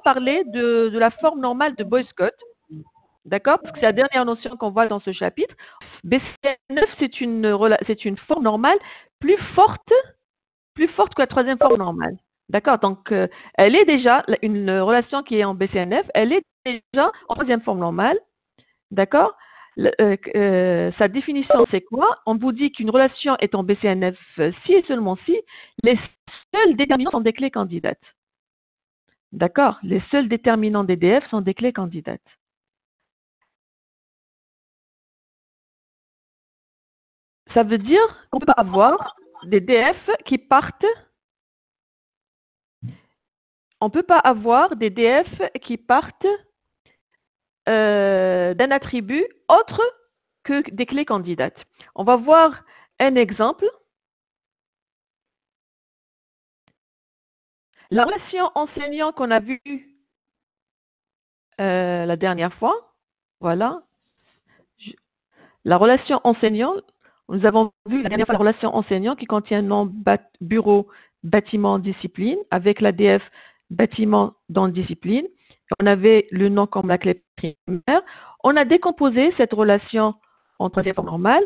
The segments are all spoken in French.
parler de la forme normale de Boyce-Codd. D'accord? Parce que c'est la dernière notion qu'on voit dans ce chapitre. BCN9, c'est une forme normale plus forte que la troisième forme normale. D'accord? Donc, elle est déjà une relation qui est en BCNF, elle est déjà en troisième forme normale. D'accord? Sa définition, c'est quoi? On vous dit qu'une relation est en BCNF si et seulement si les seuls déterminants sont des clés candidates. D'accord? Les seuls déterminants des DF sont des clés candidates. Ça veut dire qu'on peut avoir des DF qui partent. On ne peut pas avoir des DF qui partent d'un attribut autre que des clés candidates. On va voir un exemple. La relation enseignant qu'on a vue la dernière fois, voilà. La relation enseignant, nous avons vu la dernière fois la relation enseignant qui contient nom bureau, bâtiment, discipline, avec l'ADF bâtiment dans discipline. On avait le nom comme la clé primaire. On a décomposé cette relation en troisième forme normale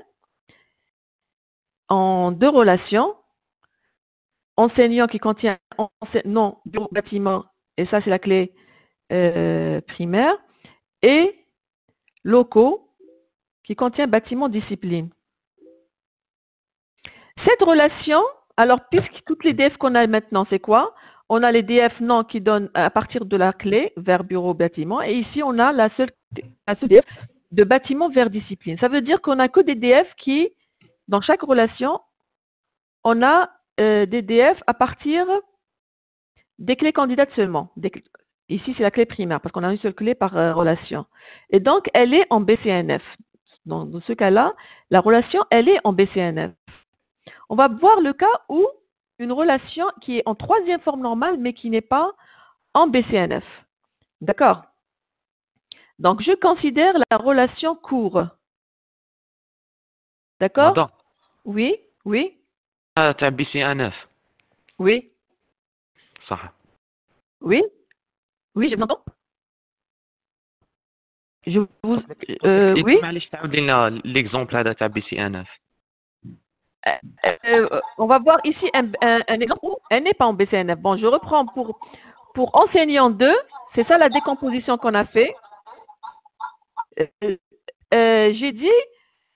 en deux relations. Enseignant qui contient nom, bureau, bâtiment, et ça c'est la clé primaire, et locaux qui contient bâtiment, discipline. Cette relation, alors puisque toutes les DF qu'on a maintenant, c'est quoi? On a les DF non qui donnent à partir de la clé vers bureau, bâtiment, et ici on a la seule DF de bâtiment vers discipline. Ça veut dire qu'on n'a que des DF qui, dans chaque relation, on a des DF à partir des clés candidates seulement. Ici, c'est la clé primaire, parce qu'on a une seule clé par relation. Et donc, elle est en BCNF. Dans ce cas-là, la relation, elle est en BCNF. On va voir le cas où une relation qui est en troisième forme normale, mais qui n'est pas en BCNF. D'accord? Donc, je considère la relation cours. D'accord? Oui, oui. تاع BCNF. Oui. صح. Oui. Oui, je m'entends. Je vous. Oui. معليش تعاود لنا l'exemple هذا تاع BCNF. On va voir ici un exemple où elle n'est pas en BCNF. Bon, je reprends pour enseignant 2, c'est ça la décomposition qu'on a fait. J'ai dit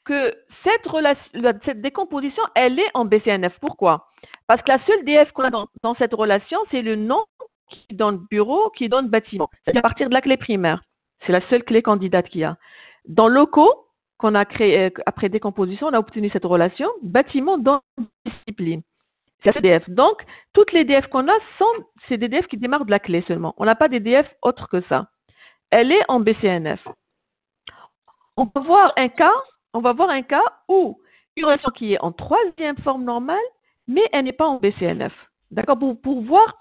que cette décomposition, elle est en BCNF. Pourquoi? Parce que la seule DF qu'on a dans cette relation, c'est le nom qui donne bureau, qui donne bâtiment. C'est-à-dire à partir de la clé primaire. C'est la seule clé candidate qu'il y a. Dans locaux, qu'on a créé après décomposition, on a obtenu cette relation, bâtiment dans discipline. C'est la DF. Donc, toutes les DF qu'on a, c'est des DF qui démarrent de la clé seulement. On n'a pas des DF autres que ça. Elle est en BCNF. On va voir un cas où une relation qui est en troisième forme normale, mais elle n'est pas en BCNF. D'accord? Pour voir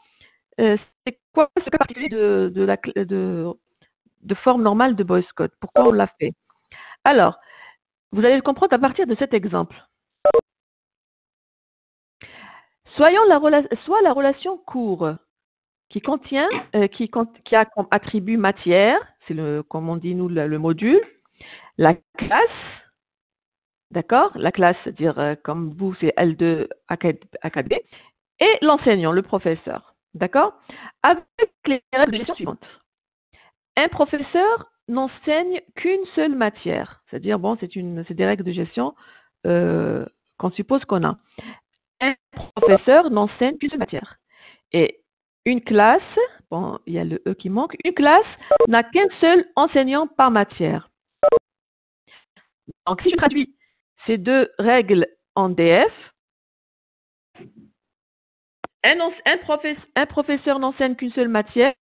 c'est quoi ce cas particulier de forme normale de Boyce-Codd. Pourquoi on l'a fait? Alors, vous allez le comprendre à partir de cet exemple. Soit la relation cours qui a comme attribut matière, c'est comme on dit nous le module, la classe, d'accord? La classe, c'est-à-dire comme vous c'est L2 AKB, et l'enseignant, le professeur, d'accord? Avec les règles de gestion suivantes. Un professeur n'enseigne qu'une seule matière, c'est-à-dire bon, c'est des règles de gestion qu'on suppose qu'on a. Un professeur n'enseigne qu'une seule matière. Et une classe, bon, il y a le E qui manque, une classe n'a qu'un seul enseignant par matière. Donc, si je traduis ces deux règles en DF, un professeur n'enseigne qu'une seule matière,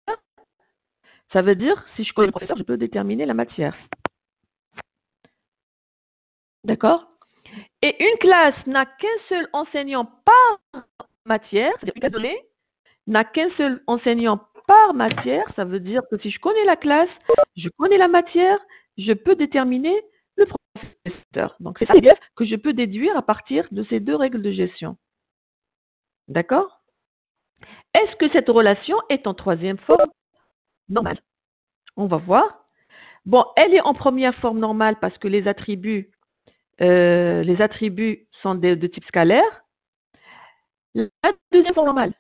ça veut dire, si je connais le professeur, je peux déterminer la matière. D'accord? Et une classe n'a qu'un seul enseignant par matière, c'est-à-dire une classe donnée n'a qu'un seul enseignant par matière, ça veut dire que si je connais la classe, je connais la matière, je peux déterminer le professeur. Donc c'est ça que je peux déduire à partir de ces deux règles de gestion. D'accord? Est-ce que cette relation est en troisième forme normale. On va voir. Bon, elle est en première forme normale parce que les attributs sont de type scalaire. La deuxième forme normale,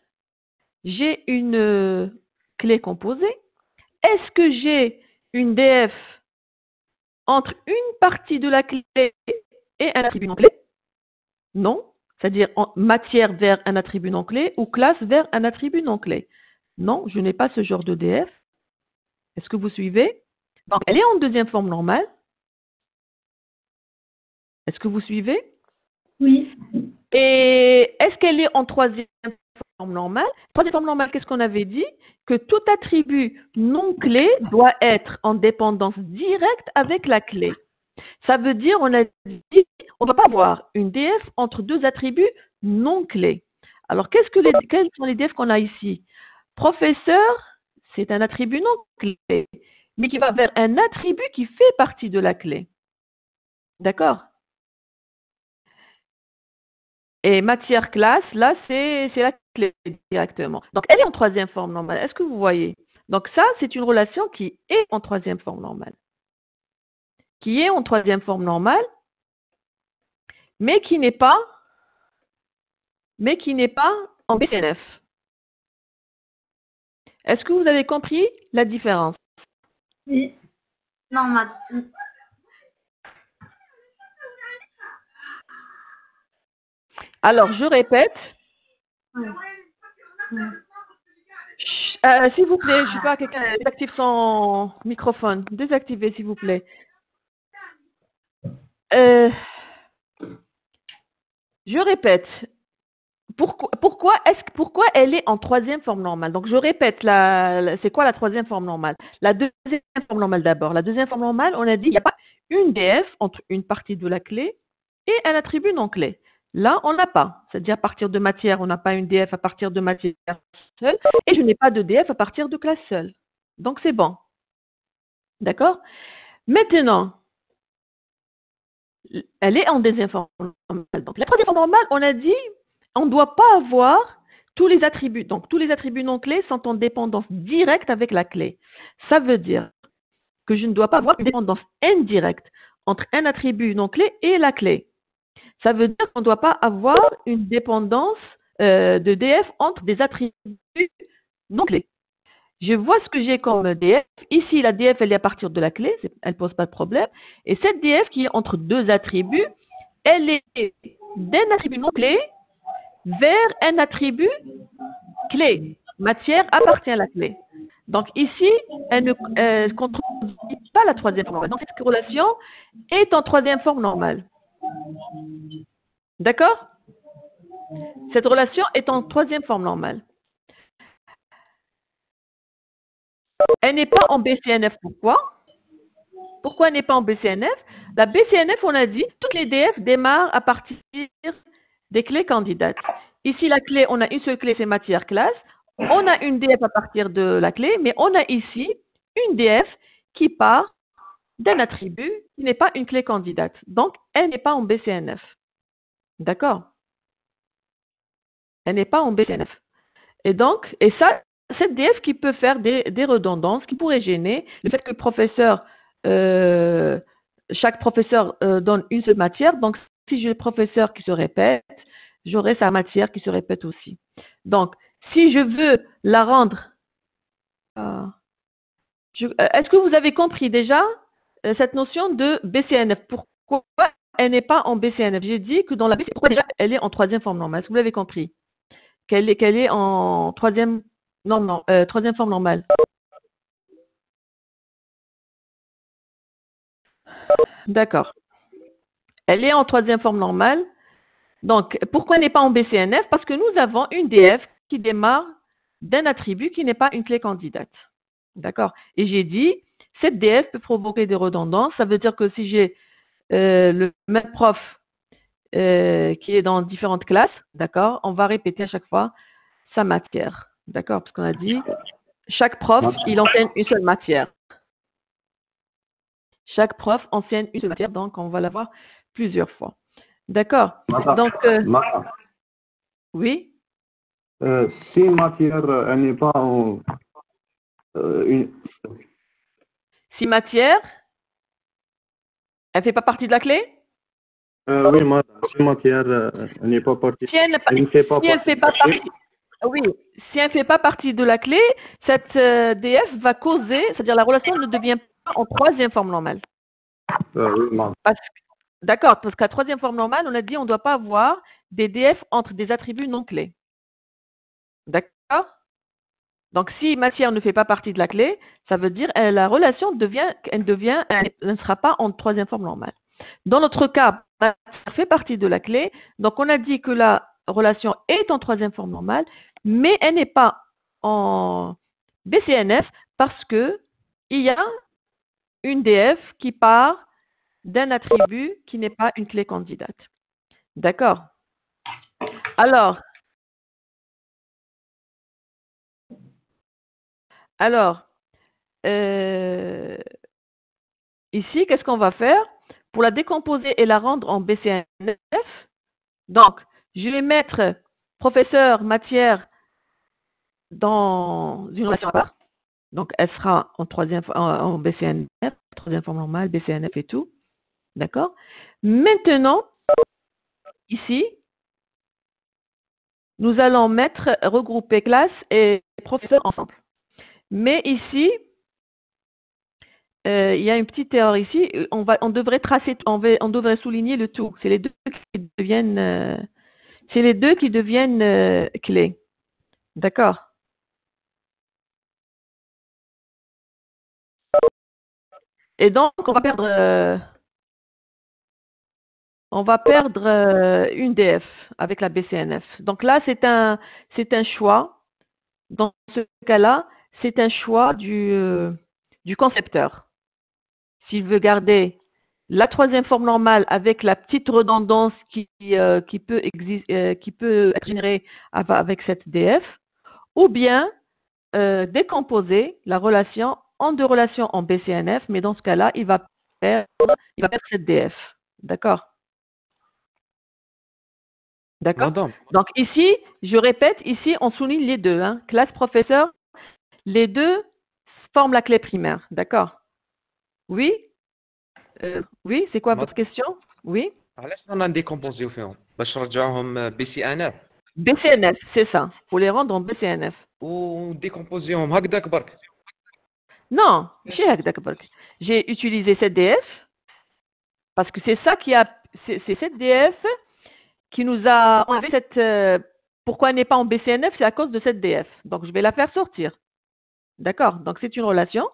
j'ai une clé composée. Est-ce que j'ai une DF entre une partie de la clé et un attribut non clé? Non. C'est-à-dire en matière vers un attribut non clé ou classe vers un attribut non clé. Non, je n'ai pas ce genre de DF. Est-ce que vous suivez? Donc, elle est en deuxième forme normale. Est-ce que vous suivez? Oui. Et est-ce qu'elle est en troisième forme normale? Troisième forme normale, qu'est-ce qu'on avait dit? Que tout attribut non clé doit être en dépendance directe avec la clé. Ça veut dire, on a dit, on ne va pas avoir une DF entre deux attributs non clés. Alors, quels sont les DF qu'on a ici? Professeur, c'est un attribut non clé, mais qui va vers un attribut qui fait partie de la clé. D'accord? Et matière classe, là, c'est la clé directement. Donc, elle est en troisième forme normale. Est-ce que vous voyez? Donc, ça, c'est une relation qui est en troisième forme normale. Qui est en troisième forme normale, mais qui n'est pas en BCNF. Est-ce que vous avez compris la différence? Oui. Normal. Alors, je répète. Oui. S'il vous plaît, je ne sais pas, quelqu'un désactive son microphone. Désactivez, s'il vous plaît. Je répète. Pourquoi elle est en troisième forme normale? Donc, je répète, c'est quoi la troisième forme normale? La deuxième forme normale d'abord. La deuxième forme normale, on a dit, il n'y a pas une DF entre une partie de la clé et un attribut non clé. Là, on n'a pas. C'est-à-dire, à partir de matière, on n'a pas une DF à partir de matière seule, et je n'ai pas de DF à partir de classe seule. Donc, c'est bon. D'accord? Maintenant, elle est en deuxième forme normale. Donc, la troisième forme normale, on a dit, on ne doit pas avoir tous les attributs. Donc, tous les attributs non clés sont en dépendance directe avec la clé. Ça veut dire que je ne dois pas avoir une dépendance indirecte entre un attribut non clé et la clé. Ça veut dire qu'on ne doit pas avoir une dépendance de DF entre des attributs non clés. Je vois ce que j'ai comme DF. Ici, la DF, elle est à partir de la clé, elle ne pose pas de problème. Et cette DF qui est entre deux attributs, elle est d'un attribut non clé vers un attribut clé. Matière appartient à la clé. Donc ici, elle ne contredit pas la troisième forme normale. Donc cette relation est en troisième forme normale. D'accord? Cette relation est en troisième forme normale. Elle n'est pas en BCNF. Pourquoi? Pourquoi elle n'est pas en BCNF? La BCNF, on a dit, toutes les DF démarrent à partir des clés candidates. Ici, la clé, on a une seule clé, c'est matière classe. On a une DF à partir de la clé, mais on a ici une DF qui part d'un attribut qui n'est pas une clé candidate. Donc, elle n'est pas en BCNF. D'accord? Elle n'est pas en BCNF. Et donc, cette DF qui peut faire des redondances, qui pourrait gêner, le fait que chaque professeur donne une seule matière. Donc, si j'ai le professeur qui se répète, j'aurai sa matière qui se répète aussi. Donc, si je veux la rendre... est-ce que vous avez compris déjà cette notion de BCNF? Pourquoi elle n'est pas en BCNF? J'ai dit que dans la BCNF, pourquoi déjà elle est en troisième forme normale? Est-ce que vous l'avez compris? Qu'elle est en troisième forme normale. D'accord. Elle est en troisième forme normale. Donc, pourquoi elle n'est pas en BCNF? Parce que nous avons une DF qui démarre d'un attribut qui n'est pas une clé candidate. D'accord? Et j'ai dit, cette DF peut provoquer des redondances. Ça veut dire que si j'ai le même prof qui est dans différentes classes, d'accord, on va répéter à chaque fois sa matière. D'accord? Parce qu'on a dit, chaque prof, il enseigne une seule matière. Chaque prof enseigne une seule matière, donc on va l'avoir plusieurs fois. D'accord? Donc, oui? Si matière, elle n'est pas Une... Si matière, elle fait pas partie de la clé? oui, madame, si matière n'est pas partie, Si elle ne elle ne fait pas si elle partie fait de pas la clé. partie, oui, si elle fait pas partie de la clé, cette DF va causer, c'est-à-dire la relation ne devient pas en troisième forme normale. Oui, madame. D'accord, parce qu'à troisième forme normale, on a dit on ne doit pas avoir des DF entre des attributs non clés. D'accord? Donc, si matière ne fait pas partie de la clé, ça veut dire la relation elle ne sera pas en troisième forme normale. Dans notre cas, matière fait partie de la clé, donc on a dit que la relation est en troisième forme normale, mais elle n'est pas en BCNF parce que il y a une DF qui part d'un attribut qui n'est pas une clé candidate. D'accord? Alors, ici, qu'est-ce qu'on va faire? Pour la décomposer et la rendre en BCNF, donc, je vais mettre professeur matière dans une relation à part. Donc, elle sera en BCNF, troisième forme normale, BCNF et tout. D'accord? Maintenant, ici, nous allons regrouper classe et professeur ensemble. Mais ici, il y a une petite erreur ici. On devrait souligner le tout. C'est les deux qui deviennent clés. D'accord? Et donc, on va perdre une DF avec la BCNF. Donc là, c'est un choix. Dans ce cas-là, c'est un choix du concepteur. S'il veut garder la troisième forme normale avec la petite redondance qui peut être générée avec cette DF, ou bien décomposer la relation en deux relations en BCNF, mais dans ce cas-là, il va perdre cette DF. D'accord? D'accord? Madame, Donc ici, je répète, ici, on souligne les deux. Hein. Classe professeur, les deux forment la clé primaire. D'accord? Oui? Oui, c'est quoi votre question? Oui? علاش رانا نديكومبوزيو فيهم باش نرجعوهم BCNF BCNF, c'est ça. Faut les rendre en BCNF. ونديكومبوزيوهم هكذاك برك. Non, j'ai utilisé cette DF parce que c'est ça c'est cette DF qui nous a enlevé pourquoi elle n'est pas en BCNF, c'est à cause de cette DF. Donc je vais la faire sortir. D'accord? Donc c'est une relation.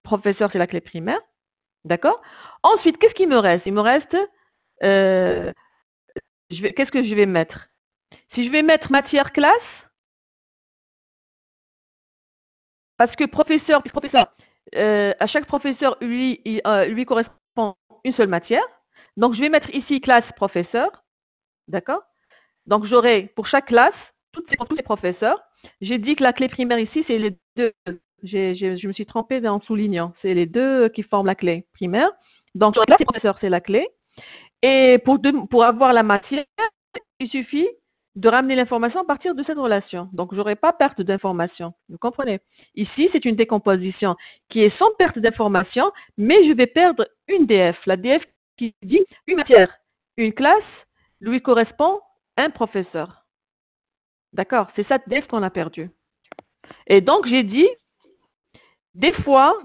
Professeur, c'est la clé primaire. D'accord? Ensuite, qu'est-ce qu'il me reste? Il me reste, qu'est-ce que je vais mettre? Si je vais mettre matière classe, parce que professeur, à chaque professeur, lui correspond une seule matière. Donc, je vais mettre ici classe professeur. D'accord? Donc, j'aurai pour chaque classe, tous les professeurs. J'ai dit que la clé primaire ici, c'est les deux. Je me suis trompée en soulignant. C'est les deux qui forment la clé primaire. Donc, classe et professeur, c'est la clé. Et pour avoir la matière, il suffit de ramener l'information à partir de cette relation. Donc, je n'aurai pas perte d'information. Vous comprenez? Ici, c'est une décomposition qui est sans perte d'information, mais je vais perdre une DF. La DF qui dit une matière, une classe, lui correspond un professeur. D'accord? C'est cette DF qu'on a perdue. Et donc, j'ai dit, des fois,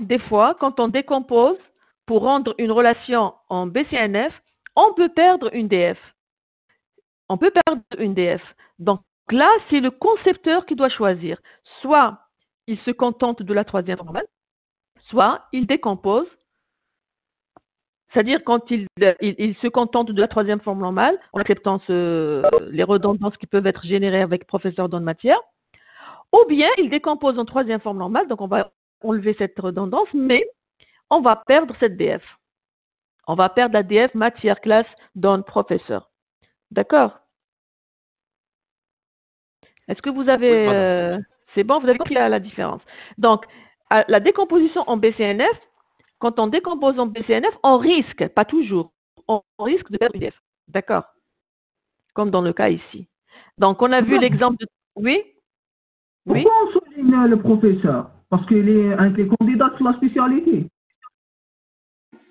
quand on décompose pour rendre une relation en BCNF, on peut perdre une DF. On peut perdre une DF. Donc là, c'est le concepteur qui doit choisir. Soit il se contente de la troisième forme normale, soit il décompose. C'est-à-dire quand il se contente de la troisième forme normale, en acceptant les redondances qui peuvent être générées avec professeur dans matière, ou bien il décompose en troisième forme normale, donc on va enlever cette redondance, mais on va perdre cette DF. On va perdre la DF matière classe donne professeur. D'accord? Est-ce que vous avez... c'est bon, vous avez compris la différence. Donc, la décomposition en BCNF, quand on décompose en BCNF, on risque, pas toujours, on risque de perdre une DF. D'accord? Comme dans le cas ici. Donc, on a vu l'exemple de... Oui? Oui? Pourquoi on souligne le professeur? Parce qu'il est avec les candidats sur la spécialité.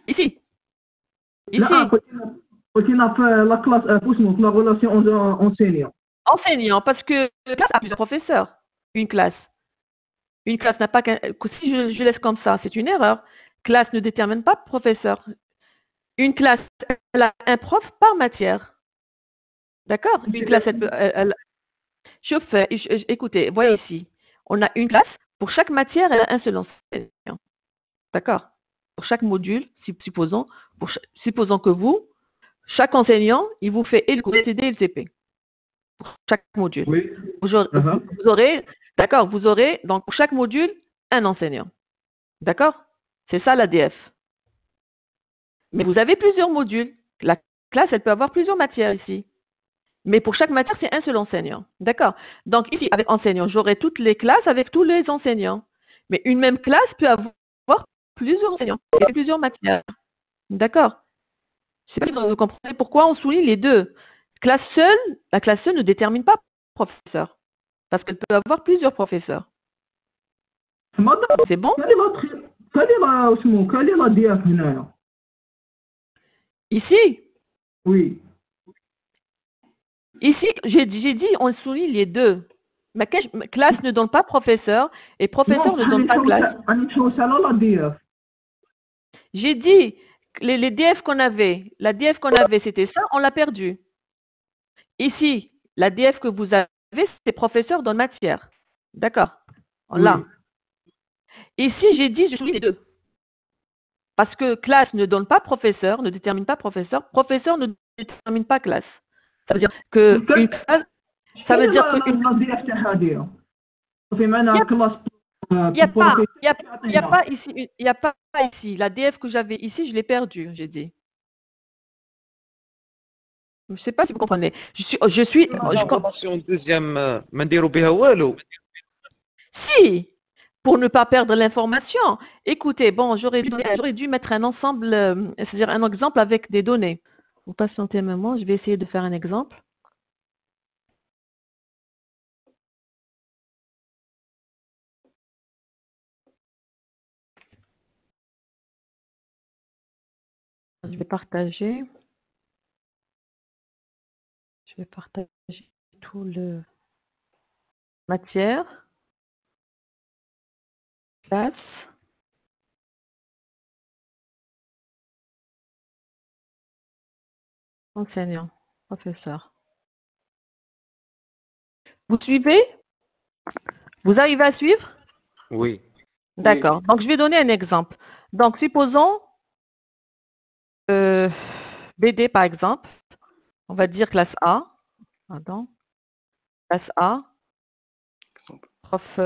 Ici. Là, quand il a fait la classe, la relation enseignant. Enseignant, parce que la classe a plusieurs professeurs. Une classe. Une classe n'a pas qu'un. Si je laisse comme ça, c'est une erreur. Classe ne détermine pas professeur. Une classe, elle a un prof par matière. D'accord? Une classe, elle peut. Écoutez, voyez ici. On a une classe. Pour chaque matière, elle a un seul enseignant. D'accord? Pour chaque module, supposons que vous, chaque enseignant, il vous fait et le cours CD et le CP. Pour chaque module. Oui. Vous aurez, d'accord, vous aurez, donc, pour chaque module, un enseignant. D'accord? C'est ça l'ADF. Mais vous avez plusieurs modules. La classe, elle peut avoir plusieurs matières ici. Mais pour chaque matière, c'est un seul enseignant. D'accord? Donc, ici, avec enseignant, j'aurai toutes les classes avec tous les enseignants. Mais une même classe peut avoir plusieurs enseignants et plusieurs matières. D'accord? Je ne sais pas si vous comprenez pourquoi on souligne les deux. La classe seule ne détermine pas professeur. Parce qu'elle peut avoir plusieurs professeurs. C'est bon? Quelle est la DF هنا? Ici? Oui. Ici, j'ai dit, on souligne les deux. Ma classe ne donne pas professeur et professeur ne donne pas classe. La DF. J'ai dit, les DF qu'on avait, la DF qu'on avait, c'était ça, on l'a perdu. Ici, la DF que vous avez, c'est professeur dans matière. D'accord? Là. Ici, j'ai dit, je souligne les deux. Parce que classe ne donne pas professeur, ne détermine pas professeur ne détermine pas classe. Ça veut dire que une classe, ça veut dire que une il n'y a pas ici, il y a pas ici. La DF que j'avais ici, je l'ai perdue, j'ai dit. Je ne sais pas si vous comprenez. L'information deuxième, ما نديرو بها والو. Si, pour ne pas perdre l'information. Écoutez, bon, j'aurais dû mettre un ensemble, c'est-à-dire un exemple avec des données. Vous patientez un moment, je vais essayer de faire un exemple. Je vais partager. Je vais partager tout le matière, classe, enseignant, professeur. Vous suivez? Vous arrivez à suivre? Oui. D'accord. Donc, je vais donner un exemple. Donc, supposons BD, par exemple. On va dire classe A. Pardon. Classe A. Prof.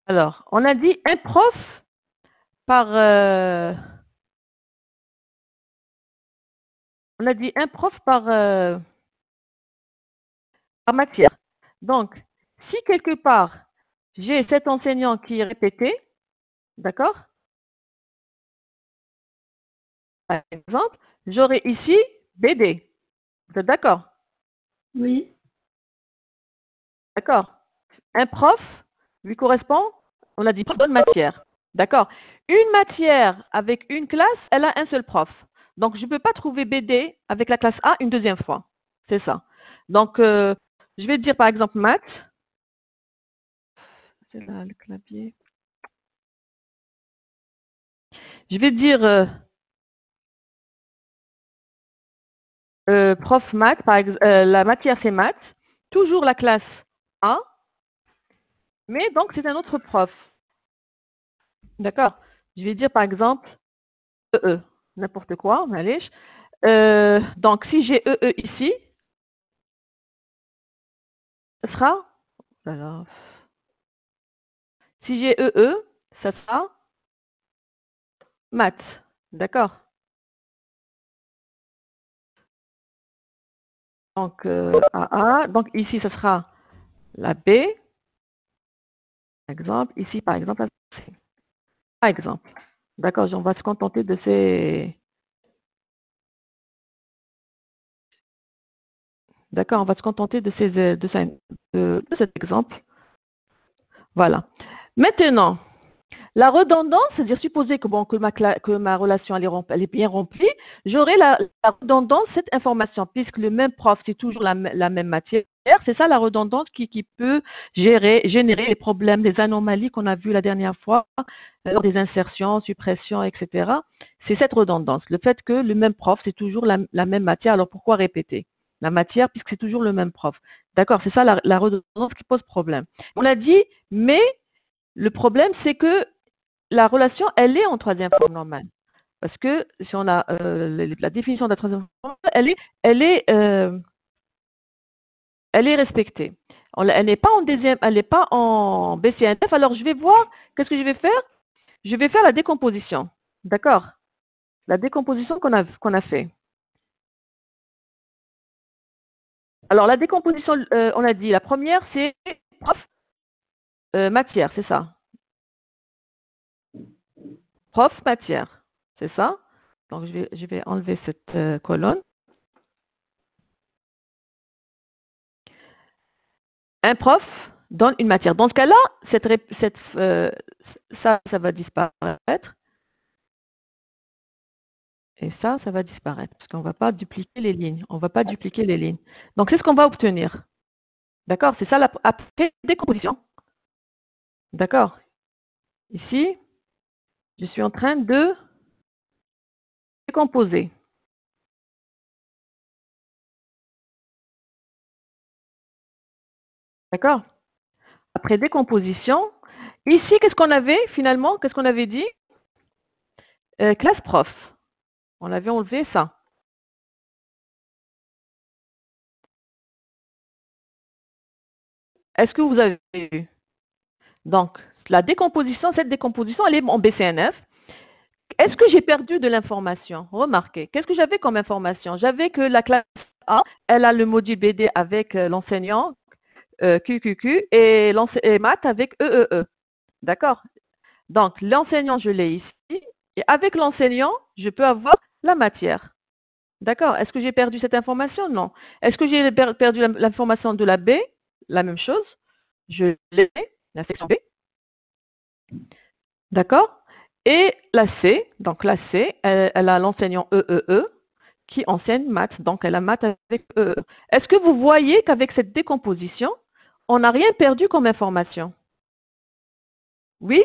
Alors, on a dit un prof par. On a dit un prof par matière. Donc, si quelque part, j'ai cet enseignant qui est répété, d'accord? Par exemple, j'aurai ici BD. Vous êtes d'accord? Oui. D'accord. Un prof lui correspond, on a dit prof d'une matière. D'accord. Une matière avec une classe, elle a un seul prof. Donc, je ne peux pas trouver BD avec la classe A une deuxième fois. C'est ça. Donc, je vais dire par exemple maths. C'est là le clavier. Je vais dire prof maths, par exemple, la matière c'est maths. Toujours la classe A. Mais donc, c'est un autre prof. D'accord. Je vais dire par exemple EE. N'importe quoi, allez. Donc, si j'ai EE ici, ce sera. Alors, si j'ai EE, ça sera maths. D'accord? Donc, AA. Donc, ici, ce sera la B. Par exemple. Ici, par exemple, la C. Par exemple. D'accord? On va se contenter de ces. D'accord? On va se contenter de cet exemple. Voilà. Maintenant, la redondance, c'est-à-dire supposer que, bon, que ma relation elle est bien remplie, j'aurai la redondance, cette information, puisque le même prof, c'est toujours la même matière. C'est ça la redondance qui peut générer les problèmes, les anomalies qu'on a vues la dernière fois, lors des insertions, suppressions, etc. C'est cette redondance, le fait que le même prof, c'est toujours la même matière. Alors pourquoi répéter la matière puisque c'est toujours le même prof? D'accord, c'est ça la redondance qui pose problème. On l'a dit, mais le problème, c'est que la relation, elle est en troisième forme normale. Parce que si on a la définition de la troisième forme normale, elle est respectée. Elle n'est pas en deuxième, elle n'est pas en BCNF. Alors je vais voir, qu'est-ce que je vais faire? Je vais faire la décomposition. D'accord? La décomposition qu'on a fait. Alors la décomposition, on a dit, la première, c'est prof matière, c'est ça. Prof matière, c'est ça. Donc je vais enlever cette colonne. Un prof donne une matière. Dans ce cas-là, ça va disparaître. Et ça va disparaître. Parce qu'on ne va pas dupliquer les lignes. On ne va pas dupliquer les lignes. Donc, c'est ce qu'on va obtenir. D'accord? C'est ça la décomposition. D'accord? Ici, je suis en train de décomposer. D'accord? Après décomposition, ici, qu'est-ce qu'on avait finalement? Qu'est-ce qu'on avait dit? Classe prof. On avait enlevé ça. Est-ce que vous avez vu? Donc, la décomposition, cette décomposition, elle est en BCNF. Est-ce que j'ai perdu de l'information? Remarquez, qu'est-ce que j'avais comme information? J'avais que la classe A, elle a le module BD avec l'enseignant QQQ et maths avec EEE. D'accord? Donc, l'enseignant, je l'ai ici. Et avec l'enseignant, je peux avoir la matière. D'accord? Est-ce que j'ai perdu cette information? Non. Est-ce que j'ai perdu l'information de la B? La même chose. Je l'ai, la section B. D'accord? Et la C, donc la C, elle a l'enseignant EEE qui enseigne maths, donc elle a maths avec EEE. Est-ce que vous voyez qu'avec cette décomposition, on n'a rien perdu comme information? Oui?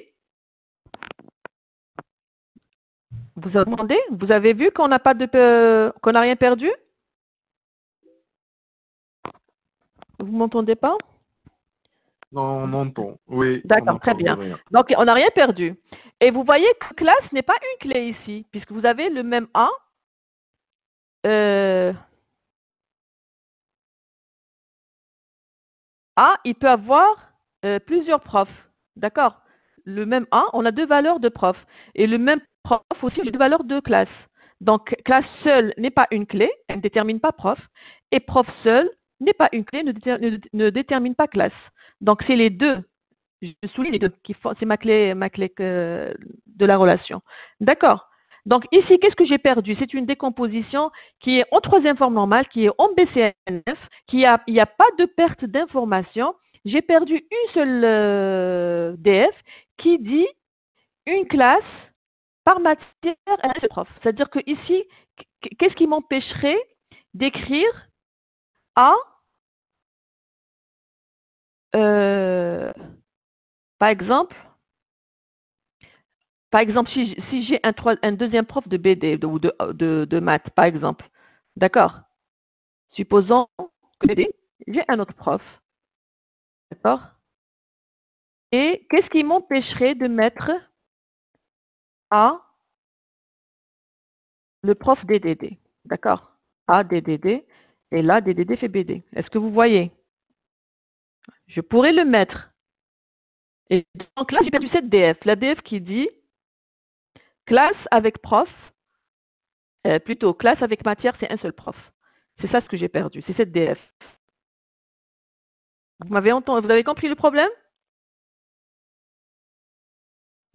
Vous avez demandé? Vous avez vu qu'on n'a qu'on n'a rien perdu? Vous m'entendez pas? Non, on entend. Oui. D'accord, très bien. Donc, on n'a rien perdu. Et vous voyez que classe n'est pas une clé ici, puisque vous avez le même A. A, il peut avoir plusieurs profs. D'accord? Le même A, on a deux valeurs de prof. Et le même prof aussi, deux valeurs de classe. Donc, classe seule n'est pas une clé, elle ne détermine pas prof. Et prof seul n'est pas une clé, ne détermine pas classe. Donc, c'est les deux. Je souligne les deux. C'est ma clé de la relation. D'accord? Donc, ici, qu'est-ce que j'ai perdu? C'est une décomposition qui est en troisième forme normale, qui est en BCNF, il n'y a pas de perte d'information. J'ai perdu une seule DF qui dit une classe par matière à un seul prof. C'est-à-dire que ici, qu'est-ce qui m'empêcherait d'écrire A par exemple, si j'ai un deuxième prof de BD ou de maths, par exemple, d'accord? Supposons que BD, j'ai un autre prof, d'accord? Et qu'est-ce qui m'empêcherait de mettre A, le prof DDD, d'accord? A, DDD, et là, DDD fait BD. Est-ce que vous voyez? Je pourrais le mettre. Et donc là, j'ai perdu cette DF. La DF qui dit classe avec prof, plutôt classe avec matière, c'est un seul prof. C'est ça ce que j'ai perdu, c'est cette DF. Vous avez compris le problème?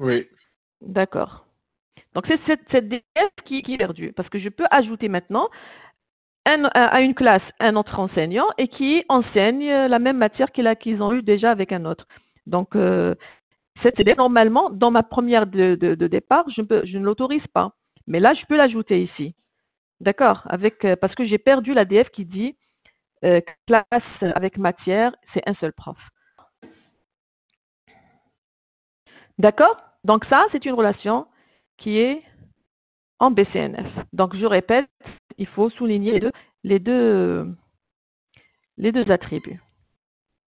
Oui. D'accord. Donc c'est cette DF qui est perdue, parce que je peux ajouter maintenant à une classe un autre enseignant et qui enseigne la même matière qu'ils ont eu déjà avec un autre. Donc, cette CD, normalement, dans ma première de départ, je ne l'autorise pas. Mais là, je peux l'ajouter ici. D'accord? Parce que j'ai perdu la DF qui dit classe avec matière, c'est un seul prof. D'accord? Donc ça, c'est une relation qui est en BCNF. Donc je répète, il faut souligner les deux attributs.